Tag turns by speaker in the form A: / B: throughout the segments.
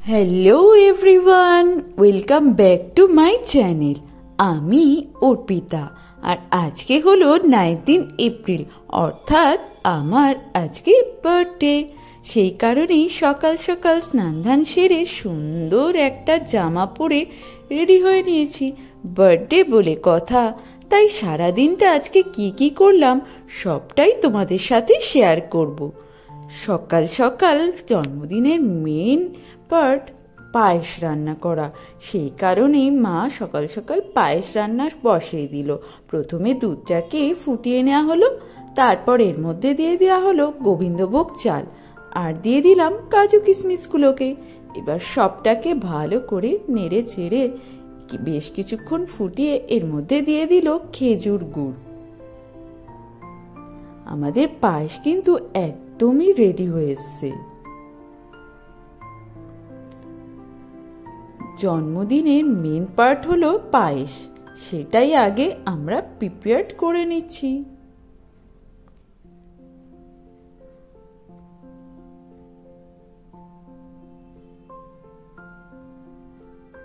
A: Hello everyone, welcome back to my channel. আমি অর্পিতা, আর আজকে হলো 19 এপ্রিল, অর্থাৎ আমার আজকে বার্থডে। সেই কারণেই সকাল সকাল স্নান ধান সেরে সুন্দর একটা জামা পরে রেডি হয়ে নিয়েছি। বার্থডে বলে কথা, তাই সারাদিনটা আজকে কি কি করলাম সবটাই তোমাদের সাথে শেয়ার করব। সকাল সকাল জন্মদিনের মেন পার্ট পায়েস রান্না করা, সেই কারণেই মা সকাল সকাল পায়েস রান্না বসিয়ে দিল। প্রথমে দুধটাকে ফুটিয়ে নেওয়া হলো, তারপর এর মধ্যে দিয়ে দেওয়া হলো গোবিন্দভোগ চাল, আর দিয়ে দিলাম কাজু কিশমিশগুলোকে। এবার সবটাকে ভালো করে নেড়ে চেড়ে বেশ কিছুক্ষণ ফুটিয়ে এর মধ্যে দিয়ে দিল খেজুর গুড়। আমাদের পায়েস কিন্তু একদমই রেডি হয়ে এসছে। জন্মদিনের মেন পার্ট হলো পায়েস, সেটাই আগে আমরা প্রিপেয়ার করে নিচ্ছি।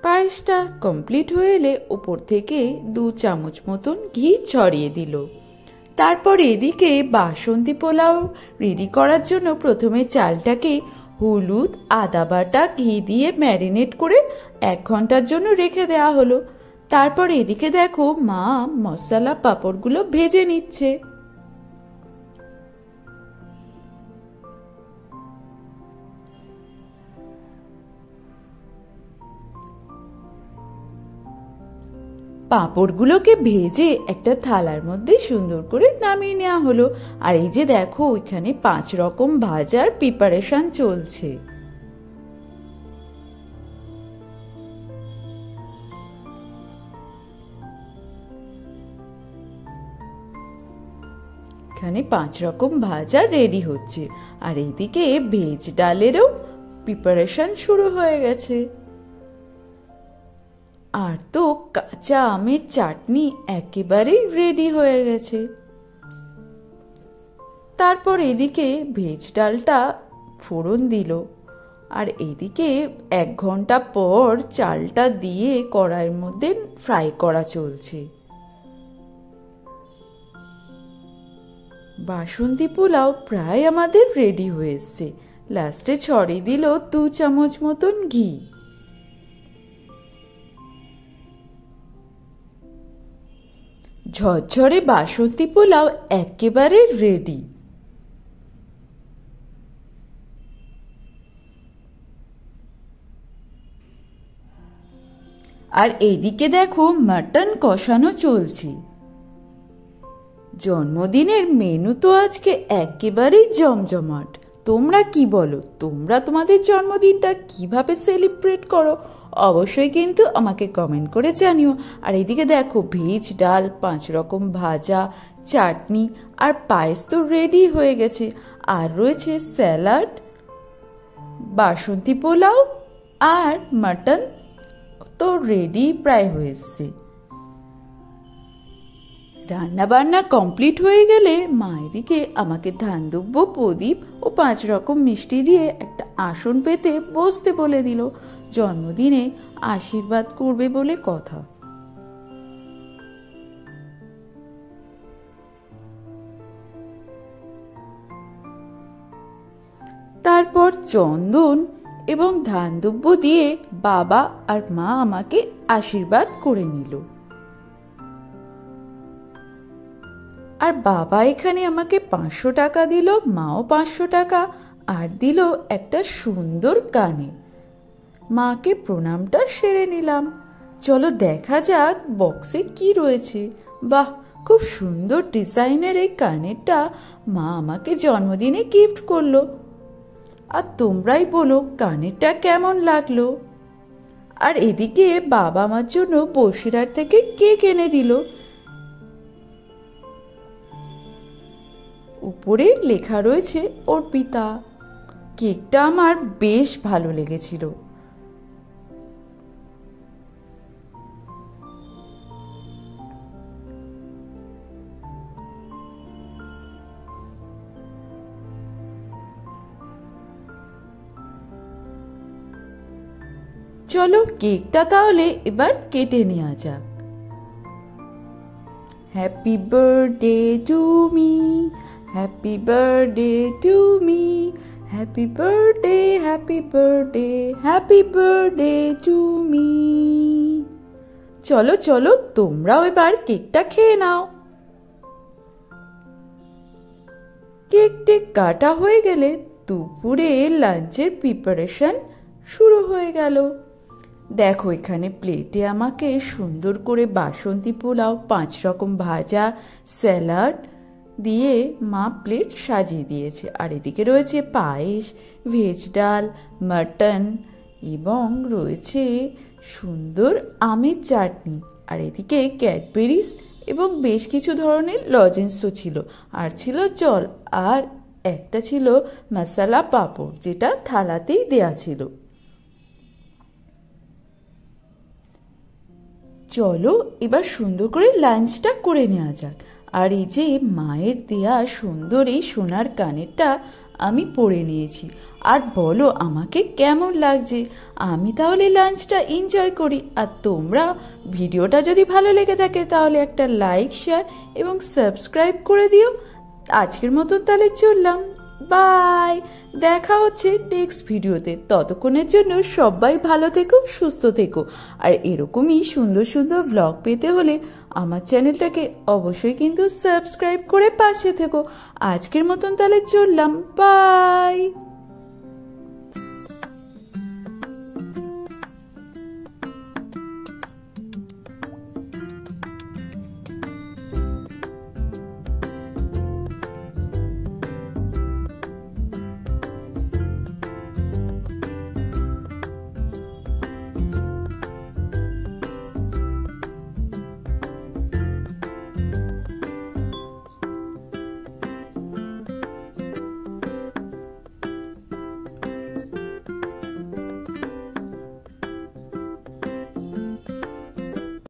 A: পায়েসটা কমপ্লিট হয়ে এলে ওপর থেকে 2 চামচ মতন ঘি ছড়িয়ে দিল। তারপর এদিকে বাসন্তী পোলাও রেডি করার জন্য প্রথমে চালটাকে হলুদ, আদা বাটা, ঘি দিয়ে ম্যারিনেট করে 1 ঘন্টার জন্য রেখে দেওয়া হলো। তারপর এদিকে দেখো মা মশলা পাঁপড়গুলো ভেজে নিচ্ছে। পাঁপড়গুলোকে ভেজে একটা থালার মধ্যে সুন্দর করে নামিয়ে নেওয়া হলো। আর এই যে দেখো এখানে 5 রকম ভাজার প্রিপারেশন চলছে। এখানে 5 রকম ভাজা রেডি হচ্ছে, আর এইদিকে ভেজ ডালেরও প্রিপারেশন শুরু হয়ে গেছে। আর তো কাঁচা আমের চাটনি একেবারেই রেডি হয়ে গেছে। তারপর এদিকে ভেজ ডালটা ফোড়ন দিল, আর এদিকে 1 ঘন্টা পর চালটা দিয়ে কড়াইয়ের মধ্যে ফ্রাই করা চলছে। বাসন্তী পোলাও প্রায় আমাদের রেডি হয়ে এসছে। লাস্টে ছড়িয়ে দিল 2 চামচ মতন ঘি। ঝরঝরে বাসন্তী পোলাও একেবারে রেডি। আর এইদিকে দেখো মাটন কষানো চলছে। জন্মদিনের মেনু তো আজকে একেবারেই জমজমাট। তোমরা কি বলো? তোমরা তোমাদের জন্মদিনটা কিভাবে সেলিব্রেট করো অবশ্যই কিন্তু আমাকে কমেন্ট করে জানিও। আর এদিকে দেখো ভেজ ডাল, 5 রকম ভাজা, চাটনি আর পায়েস তো রেডি হয়ে গেছে। আর রয়েছে স্যালাড, বাসন্তী পোলাও আর মাটন তো রেডি প্রায় হয়ে এসছে। রান্না বান্না কমপ্লিট হয়ে গেলে মা এদিকে আমাকে ধান দুব্য, প্রদীপ ও 5 রকম মিষ্টি দিয়ে একটা আসন পেতে বসতে বলে দিল। জন্মদিনে আশীর্বাদ করবে বলে কথা। তারপর চন্দন এবং ধান দুব্য দিয়ে বাবা আর মা আমাকে আশীর্বাদ করে নিল। আর বাবা এখানে আমাকে 500 টাকা দিল, মাও 500 টাকা, আর দিল একটা সুন্দর কানে। মাকে প্রণামটা সেরে নিলাম। চলো দেখা যাক বক্সে কি রয়েছে। বাহ, খুব সুন্দর ডিজাইনের এই কানেরটা মা আমাকে জন্মদিনে গিফট করলো। আর তোমরাই বলো কানেরটা কেমন লাগলো। আর এদিকে বাবা আমার জন্য বসিরহাট থেকে কেক এনে দিল। উপরে লেখা রয়েছে অর্পিতা। কেকটা আমার বেশ ভালো লেগেছিল। চলো কেকটা তাহলে এবার কেটে নেওয়া যাক। Happy birthday to me, happy birthday to me, happy birthday, happy birthday, happy birthday to me. চলো চলো তোমরাও এবার কেকটা খেয়ে নাও। কেকটি কাটা হয়ে গেলে দুপুরে লাঞ্চের প্রিপারেশন শুরু হয়ে গেল। দেখো এখানে প্লেটে আমাকে সুন্দর করে বাসন্তী পোলাও, 5 রকম ভাজা, স্যালাড দিয়ে মা প্লেট সাজিয়ে দিয়েছে। আর এদিকে রয়েছে পায়েস, ভেজ ডাল, মাটন এবং রয়েছে সুন্দর আমের চাটনি। আর এদিকে ক্যাডবেরিজ এবং বেশ কিছু ধরনের লজেন্সও ছিল, আর ছিল জল, আর একটা ছিল মশলা পাঁপড় যেটা থালাতেই দেয়া ছিল। চলো এবার সুন্দর করে লাঞ্চটা করে নেওয়া যাক। আর এই যে মায়ের দেয়া সুন্দর এই সোনার কানেরটা আমি পরে নিয়েছি। আর বলো আমাকে কেমন লাগছে। আমি তাহলে লাঞ্চটা এনজয় করি। আর তোমরা ভিডিওটা যদি ভালো লেগে থাকে তাহলে একটা লাইক, শেয়ার এবং সাবস্ক্রাইব করে দিও। আজকের মতন তাহলে চললাম, বাই। দেখা হচ্ছে নেক্সট ভিডিওতে। ততক্ষণের জন্য সবাই ভালো থেকো, সুস্থ থেকো। আর এরকমই সুন্দর সুন্দর ব্লগ পেতে হলে আমার চ্যানেলটাকে অবশ্যই কিন্তু সাবস্ক্রাইব করে পাশে থেকো। আজকের মতন তাহলে চললাম, বাই।